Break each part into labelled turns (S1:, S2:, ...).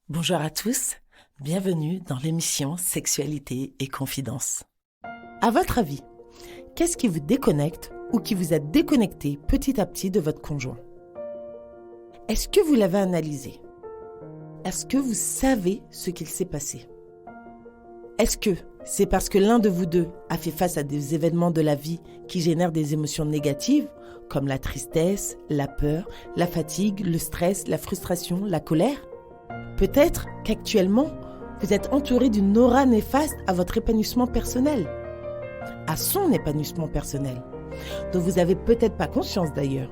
S1: Bonjour à tous, bienvenue dans l'émission Sexualité et Confidence. À votre avis, qu'est-ce qui vous déconnecte ou qui vous a déconnecté petit à petit de votre conjoint? Est-ce que vous l'avez analysé? Est-ce que vous savez ce qu'il s'est passé? Est-ce que c'est parce que l'un de vous deux a fait face à des événements de la vie qui génèrent des émotions négatives, comme la tristesse, la peur, la fatigue, le stress, la frustration, la colère? Peut-être qu'actuellement, vous êtes entouré d'une aura néfaste à votre épanouissement personnel, à son épanouissement personnel, dont vous n'avez peut-être pas conscience d'ailleurs.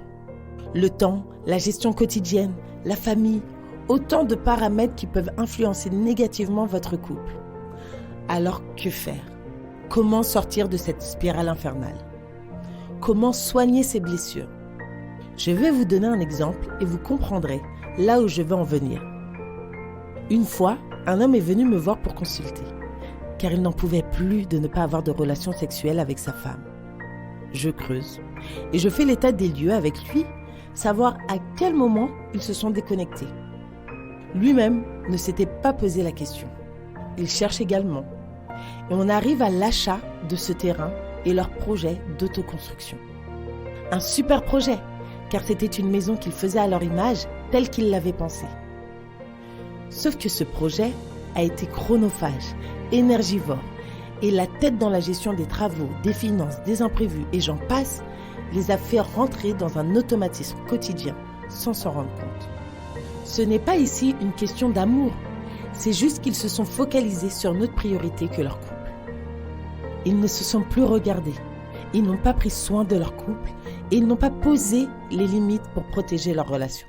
S1: Le temps, la gestion quotidienne, la famille, autant de paramètres qui peuvent influencer négativement votre couple. Alors que faire? Comment sortir de cette spirale infernale? Comment soigner ces blessures? Je vais vous donner un exemple et vous comprendrez là où je veux en venir. Une fois, un homme est venu me voir pour consulter, car il n'en pouvait plus de ne pas avoir de relations sexuelles avec sa femme. Je creuse et je fais l'état des lieux avec lui, savoir à quel moment ils se sont déconnectés. Lui-même ne s'était pas posé la question. Il cherche également. Et on arrive à l'achat de ce terrain et leur projet d'autoconstruction. Un super projet, car c'était une maison qu'ils faisaient à leur image, telle qu'ils l'avaient pensée. Sauf que ce projet a été chronophage, énergivore, et la tête dans la gestion des travaux, des finances, des imprévus et j'en passe, les a fait rentrer dans un automatisme quotidien sans s'en rendre compte. Ce n'est pas ici une question d'amour, c'est juste qu'ils se sont focalisés sur notre priorité que leur couple. Ils ne se sont plus regardés, ils n'ont pas pris soin de leur couple et ils n'ont pas posé les limites pour protéger leur relation.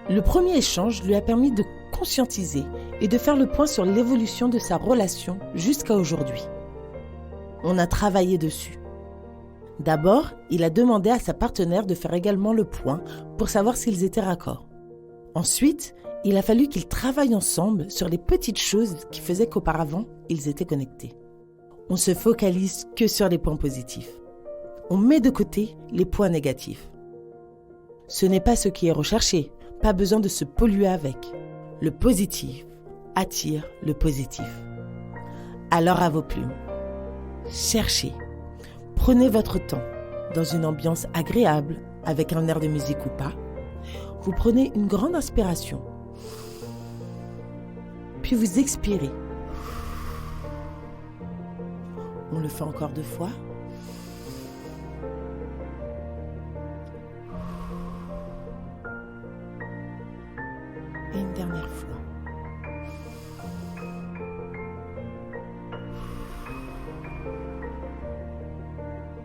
S1: Le premier échange lui a permis de conscientiser et de faire le point sur l'évolution de sa relation jusqu'à aujourd'hui. On a travaillé dessus. D'abord, il a demandé à sa partenaire de faire également le point pour savoir s'ils étaient raccords. Ensuite, il a fallu qu'ils travaillent ensemble sur les petites choses qui faisaient qu'auparavant, ils étaient connectés. On se focalise que sur les points positifs. On met de côté les points négatifs. Ce n'est pas ce qui est recherché, pas besoin de se polluer avec. Le positif attire le positif. Alors à vos plumes, cherchez, prenez votre temps dans une ambiance agréable avec un air de musique ou pas. Vous prenez une grande inspiration, puis vous expirez. On le fait encore 2 fois. Et une dernière fois.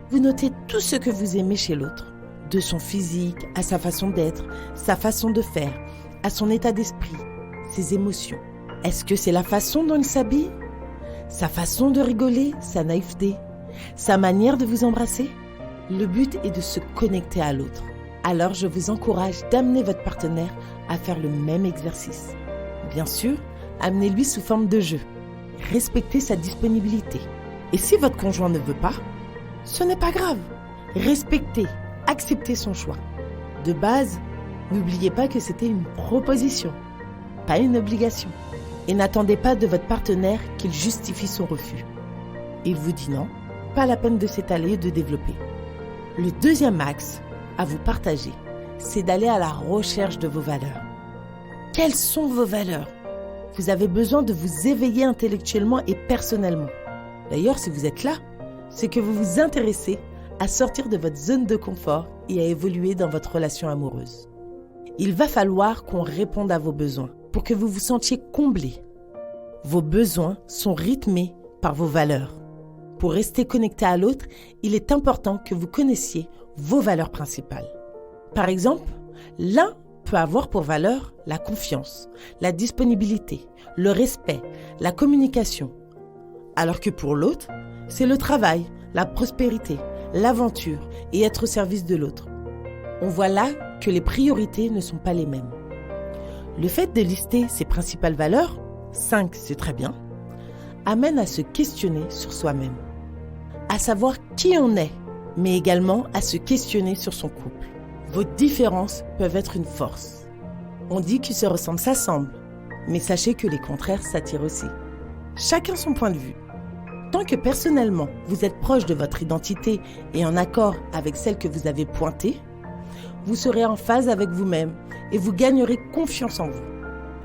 S1: Vous notez tout ce que vous aimez chez l'autre, de son physique, à sa façon d'être, sa façon de faire, à son état d'esprit, ses émotions. Est-ce que c'est la façon dont il s'habille? Sa façon de rigoler, sa naïveté, sa manière de vous embrasser? Le but est de se connecter à l'autre. Alors je vous encourage d'amener votre partenaire à faire le même exercice. Bien sûr, amenez-lui sous forme de jeu. Respectez sa disponibilité. Et si votre conjoint ne veut pas, ce n'est pas grave. Respectez, acceptez son choix. De base, n'oubliez pas que c'était une proposition, pas une obligation. Et n'attendez pas de votre partenaire qu'il justifie son refus. Il vous dit non, pas la peine de s'étaler et de développer. Le deuxième axe à vous partager, c'est d'aller à la recherche de vos valeurs. Quelles sont vos valeurs? Vous avez besoin de vous éveiller intellectuellement et personnellement. D'ailleurs, si vous êtes là, c'est que vous vous intéressez à sortir de votre zone de confort et à évoluer dans votre relation amoureuse. Il va falloir qu'on réponde à vos besoins pour que vous vous sentiez comblé. Vos besoins sont rythmés par vos valeurs. Pour rester connecté à l'autre, il est important que vous connaissiez vos valeurs principales. Par exemple, l'un peut avoir pour valeur la confiance, la disponibilité, le respect, la communication, alors que pour l'autre, c'est le travail, la prospérité, l'aventure et être au service de l'autre. On voit là que les priorités ne sont pas les mêmes. Le fait de lister ses principales valeurs, 5 c'est très bien, amène à se questionner sur soi-même, à savoir qui on est, mais également à se questionner sur son couple. Vos différences peuvent être une force. On dit qu'ils se ressemblent s'assemblent, Mais sachez que les contraires s'attirent aussi. Chacun son point de vue. Tant que personnellement, vous êtes proche de votre identité et en accord avec celle que vous avez pointée, vous serez en phase avec vous-même et vous gagnerez confiance en vous.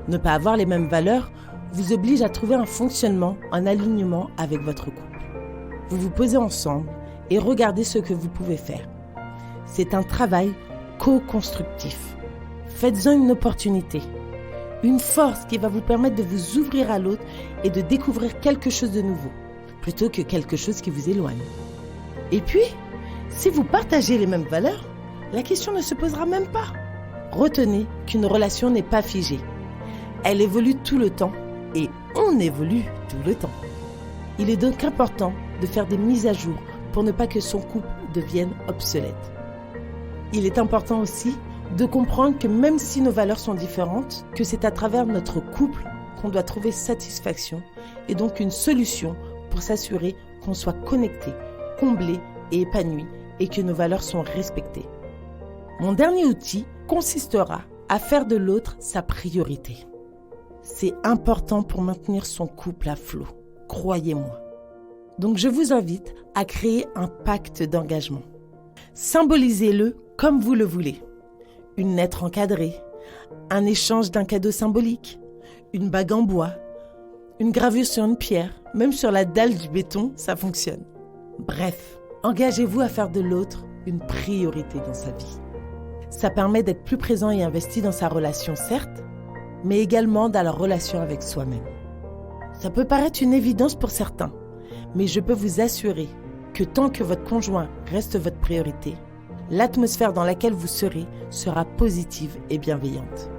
S1: Ne pas avoir les mêmes valeurs vous oblige à trouver un fonctionnement en alignement avec votre couple. Vous vous posez ensemble et regardez ce que vous pouvez faire. C'est un travail co-constructif. Faites-en une opportunité, une force qui va vous permettre de vous ouvrir à l'autre et de découvrir quelque chose de nouveau, plutôt que quelque chose qui vous éloigne. Et puis, si vous partagez les mêmes valeurs, la question ne se posera même pas. Retenez qu'une relation n'est pas figée. Elle évolue tout le temps et on évolue tout le temps. Il est donc important de faire des mises à jour pour ne pas que son couple devienne obsolète. Il est important aussi de comprendre que même si nos valeurs sont différentes, que c'est à travers notre couple qu'on doit trouver satisfaction et donc une solution pour s'assurer qu'on soit connecté, comblé et épanoui et que nos valeurs sont respectées. Mon dernier outil consistera à faire de l'autre sa priorité. C'est important pour maintenir son couple à flot, croyez-moi. Donc je vous invite à créer un pacte d'engagement. Symbolisez-le comme vous le voulez. Une lettre encadrée, un échange d'un cadeau symbolique, une bague en bois, une gravure sur une pierre, même sur la dalle du béton, ça fonctionne. Bref, engagez-vous à faire de l'autre une priorité dans sa vie. Ça permet d'être plus présent et investi dans sa relation, certes, mais également dans la relation avec soi-même. Ça peut paraître une évidence pour certains, mais je peux vous assurer que tant que votre conjoint reste votre priorité, l'atmosphère dans laquelle vous serez sera positive et bienveillante.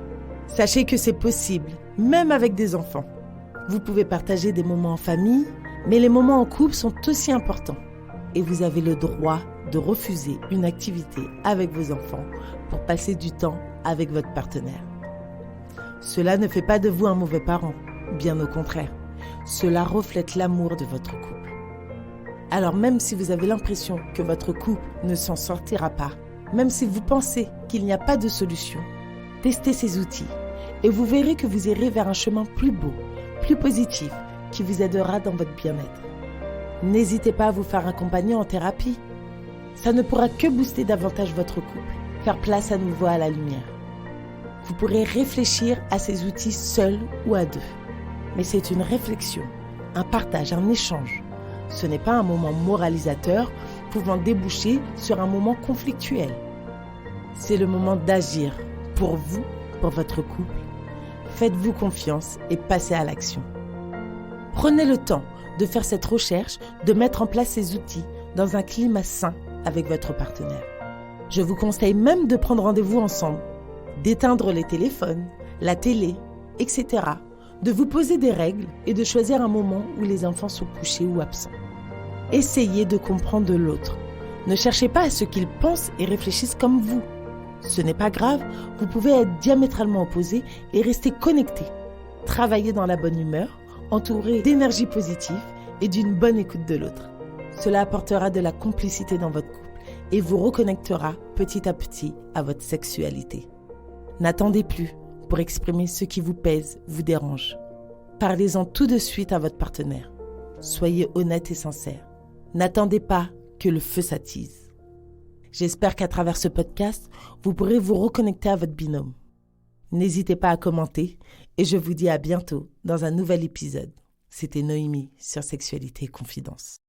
S1: Sachez que c'est possible, même avec des enfants. Vous pouvez partager des moments en famille, mais les moments en couple sont aussi importants. Et vous avez le droit de refuser une activité avec vos enfants pour passer du temps avec votre partenaire. Cela ne fait pas de vous un mauvais parent, bien au contraire. Cela reflète l'amour de votre couple. Alors même si vous avez l'impression que votre couple ne s'en sortira pas, même si vous pensez qu'il n'y a pas de solution, testez ces outils et vous verrez que vous irez vers un chemin plus beau, plus positif, qui vous aidera dans votre bien-être. N'hésitez pas à vous faire accompagner en thérapie. Ça ne pourra que booster davantage votre couple, faire place à nouveau à la lumière. Vous pourrez réfléchir à ces outils seul ou à deux. Mais c'est une réflexion, un partage, un échange. Ce n'est pas un moment moralisateur pouvant déboucher sur un moment conflictuel. C'est le moment d'agir pour vous, pour votre couple. Faites-vous confiance et passez à l'action. Prenez le temps de faire cette recherche, de mettre en place ces outils dans un climat sain avec votre partenaire. Je vous conseille même de prendre rendez-vous ensemble, d'éteindre les téléphones, la télé, etc. De vous poser des règles et de choisir un moment où les enfants sont couchés ou absents. Essayez de comprendre l'autre. Ne cherchez pas à ce qu'il pense et réfléchisse comme vous. Ce n'est pas grave, vous pouvez être diamétralement opposés et rester connectés. Travaillez dans la bonne humeur, entouré d'énergie positive et d'une bonne écoute de l'autre. Cela apportera de la complicité dans votre couple et vous reconnectera petit à petit à votre sexualité. N'attendez plus pour exprimer ce qui vous pèse, vous dérange. Parlez-en tout de suite à votre partenaire. Soyez honnête et sincère. N'attendez pas que le feu s'attise. J'espère qu'à travers ce podcast, vous pourrez vous reconnecter à votre binôme. N'hésitez pas à commenter et je vous dis à bientôt dans un nouvel épisode. C'était Noémie sur Sexualité et Confidence.